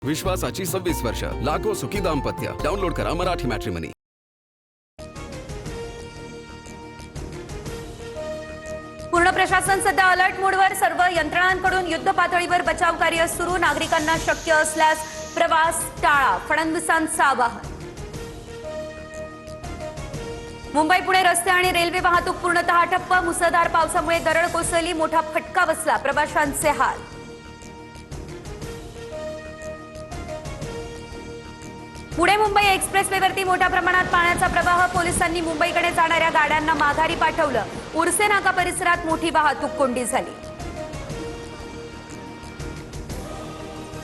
विश्वासाची 26 वर्ष, लाखो सुखी दाम्पत्य. डाउनलोड करा मराठी मॅट्रिमनी. पूर्ण प्रशासन सध्या अलर्ट मोडवर. सर्व यंत्रणांकडून युद्ध पातळीवर बचाव कार्य सुरू. नागरिकांना शक्य असल्यास प्रवास टाळा, फडणवीसांचं आवाहन. मुंबई पुणे रस्ते आणि रेल्वे वाहतूक पूर्णतः ठप्प. मुसळधार पावसामुळे दरड कोसळली, मोठा फटका बसला, प्रवाशांचे हाल. पुणे मुंबई एक्सप्रेसवेवरती मोठ्या प्रमाणात पाण्याचा प्रवाह. पोलिसांनी मुंबईकडे जाणाऱ्या गाड्यांना माघारी पाठवलं. उर्से नाका परिसरात मोठी वाहतूक कोंडी झाली.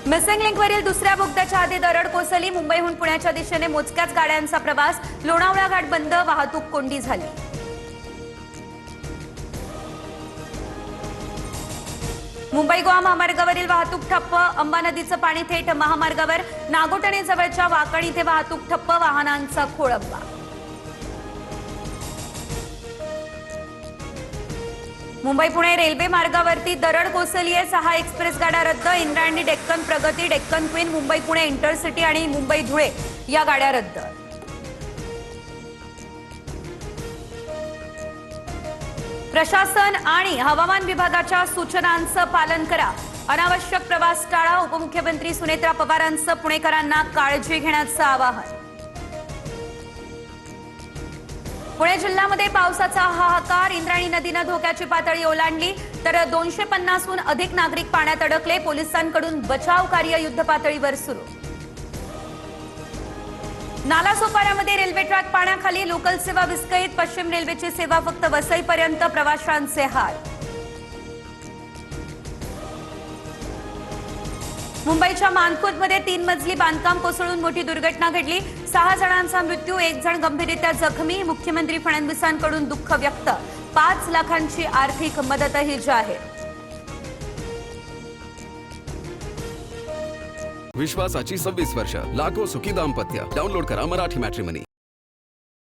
मिसिंग लिंकवरील दुसऱ्या बोगद्याच्या आधी दरड कोसळली. मुंबईहून पुण्याच्या दिशेने मोजक्याच गाड्यांचा प्रवास. लोणावळा घाट बंद, वाहतूक कोंडी झाली. मुंबई गोवा महामार्गावरील वाहतूक ठप्प. अंबा नदीचं पाणी थेट महामार्गावर. नागोटणे जवळच्या वाकण इथे वाहतूक ठप्प, वाहनांचा खोळंबा. मुंबई पुणे रेल्वे मार्गावरती दरड कोसळली आहे. 6 एक्सप्रेस गाड्या रद्द. इंद्रायणी, डेक्कन प्रगती, डेक्कन क्वीन, मुंबई पुणे इंटरसिटी आणि मुंबई धुळे या गाड्या रद्द. प्रशासन आणि हवामान विभागाच्या सूचनांचं पालन करा. अनावश्यक प्रवास टाळा. उपमुख्यमंत्री सुनेत्रा पवारांचं पुणेकरांना काळजी घेण्याचं आवाहन. पुणे जिल्ह्यामध्ये पावसाचा हाहाकार. इंद्रायणी नदीनं धोक्याची पातळी ओलांडली तर 250हून अधिक नागरिक पाण्यात अडकले. पोलिसांकडून बचाव कार्य युद्ध पातळीवर सुरू. नालासोपाऱ्यामध्ये रेल्वे ट्रॅक पाण्याखाली. लोकल सेवा विस्कळीत. पश्चिम रेल्वेची सेवा फक्त वसईपर्यंत, प्रवाशांचे हाल. मुंबईच्या मानखुर्दमध्ये 3 मजली बांधकाम कोसळून मोठी दुर्घटना घडली. 6 जणांचा मृत्यू, 1 जण गंभीररित्या जखमी. मुख्यमंत्री फडणवीसांकडून दुःख व्यक्त. 5 लाखांची आर्थिक मदतही जाहीर. विश्वासाची 26 वर्ष, लाखो सुखी दाम्पत्य. डाउनलोड करा मराठी मॅट्रिमनी.